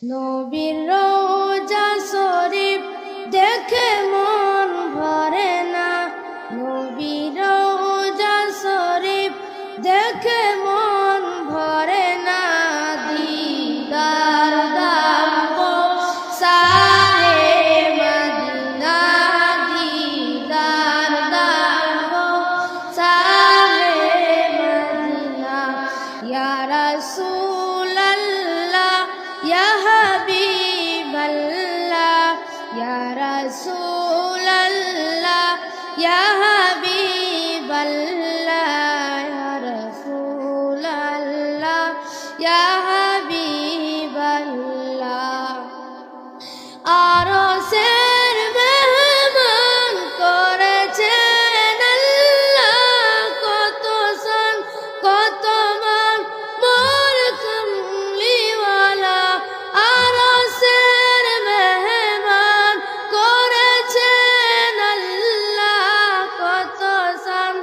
নবীর রওজা শরীফ দেখে মন ভরে না, নবীর রওজা শরীফ দেখে মন ভরে না। দিদার দাও শাহে মদিনা, দিদার দাও শাহে মদিনা। ইয়া রাসূলাল্লাহ ইয়া হাবিবাল্লাহ, ইয়া রাসূলাল্লাহ ইয়া হাবিবাল্লাহ, ইয়া রাসূলাল্লাহ ইয়া হাবিবাল্লাহ। আরশের মেহমান করেছেন আল্লাহ, কত শান কত মান মোর কামলিওয়ালা। আরশের মেহমান করেছেন আল্লাহ, কত শান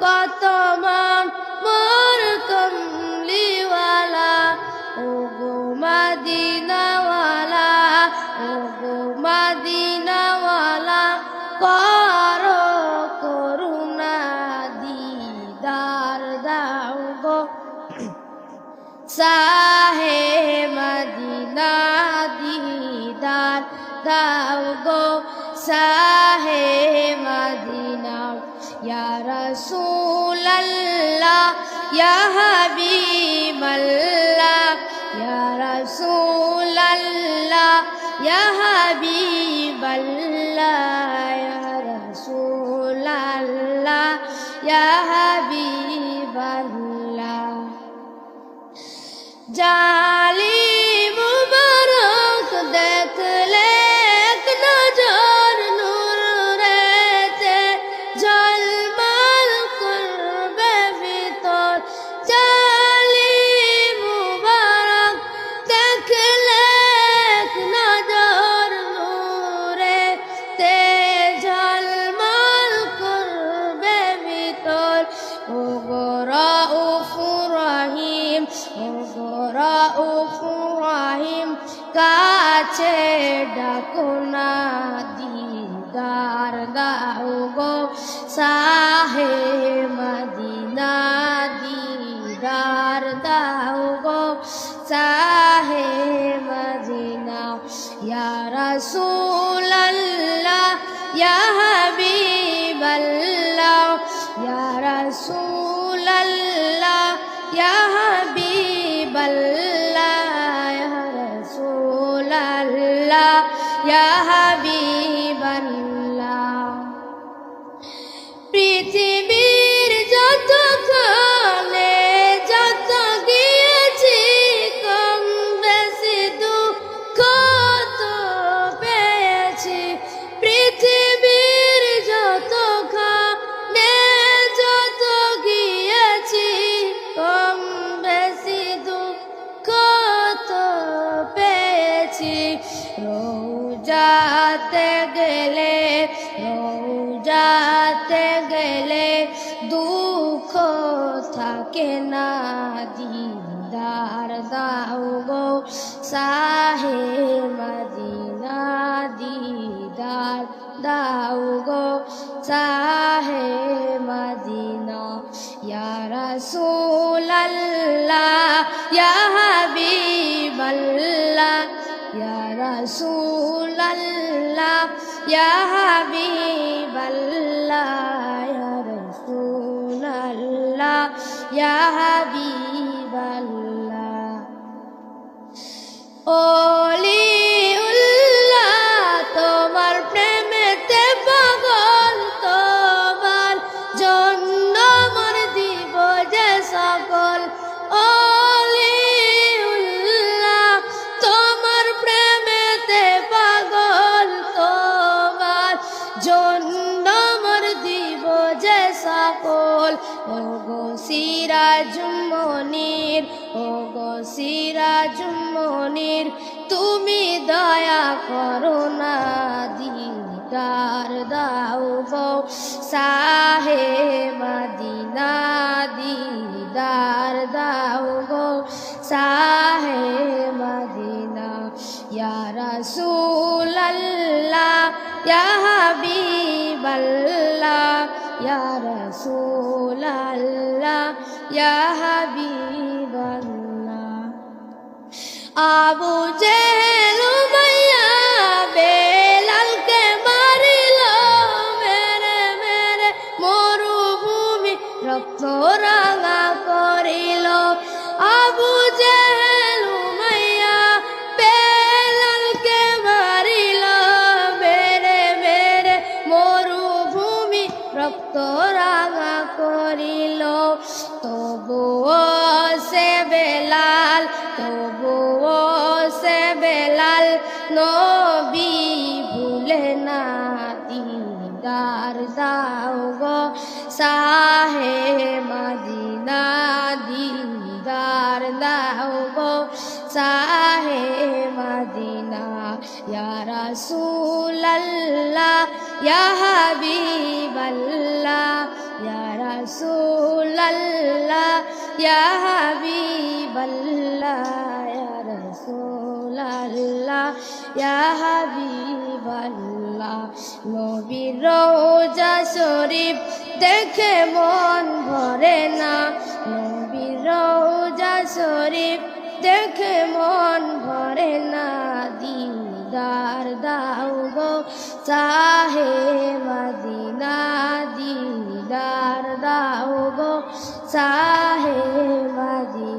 কত মান মোর কামলিওয়ালা। ওগো মদিনাওয়ালা, ওগো মদিনাওয়ালা, করো করুণা দিদার দাও গো শাহে মদিনা, দিদার দাও গো শাহে মদিনা। ইয়া রাসূলাল্লাহ ইয়া হাবিবাল্লাহ, ইয়া রাসূলাল্লাহ ইয়া হাবিবাল্লাহ, ইয়া রাসূলাল্লাহ ইয়া হাবিবাল্লাহ। জালিম মুবারক দেখলে এক নজর নূরেতে ঝলমল করবে ভিতর। জালিম মুবারক দেখলে এক নজর নূরেতে ঝলমল করবে ভিতর। ওগো রাউফুর রহিম, ওগো রাউফুর রহিম, কাছে ডাকো না দিদার দাও গো শাহে মদিনা, দিদার দাও গো শাহে মদিনা। ইয়া রাসূলাল্লাহ ইয়া হাবিবাল্লাহ, ইয়া রাসূলাল্লাহ ইয়া হাবিবাল্লাহ, ইয়া রাসূলাল্লাহ ইয়া হাবিবাল্লাহ। পৃথিবীর যত খানে যত গিয়েছি, কম বেশি দুঃখ তো পেয়েছি। পৃথিবীর যত খানে যত গিয়েছি, কম বেশি দুঃখ তো পেয়েছি। রওজাতে গেলে, রওজাতে গেলে দুঃখ থাকে না, দিদার দাও গো শাহে মদিনা, দিদার দাও গো শাহে মদিনা। ইয়া রাসূলাল্লাহ ইয়া হাবিবাল্লাহ, ইয়া রাসূলাল্লাহ ইয়া হাবিবাল্লাহ, ইয়া রাসূলাল্লাহ ইয়া হাবিবাল্লাহ। ওলিউল্লাহ তোমার প্রেমেতে পাগল, তোমার জন্য মর দিব যে সকল। ওলিউল্লাহ তোমার প্রেমেতে পাগল, তোমার জন্য মর দিব যে সকল। ওগো সিরাজুল মুনীর, ওগো সিরাজুল মুনীর, তুমি দয়া করো না দিদার দাও গো শাহে মদিনা, দিদার দাও গো শাহে মদিনা। ইয়া রাসূলাল্লাহ ইয়া হাবিবাল্লাহ ইয়া রাসূলাল্লাহ ইয়া হাবিবাল্লাহ আবু জেহেল উমাইয়া বেলালকে মারিল মেরে মেরে মরুভূমি রক্ত রাঙা করিল আবু জেহেল উমাইয়া বেলালকে মারিল মেরে মেরে মরুভূমি রক্ত রাঙা করিল তবুও সে বেলাল নবী ভুলে না দিদার দাও গো শাহে মদিনা দিদার দাও গো শাহে মদিনা ইয়া রাসূলাল্লাহ ইয়া হাবিবাল্লাহ ইয়া রাসূলাল্লাহ ইয়া হাবিবাল্লাহ ইয়া রাসূলাল্লাহ ইয়া হাবিবাল্লাহ নবীর রওজা শরীফ দেখে মন ভরে না নবীর রওজা শরীফ দেখে মন ভরে না দিদার দাও গো শাহে মদিনা দিদার দাও গো শাহে মদিনা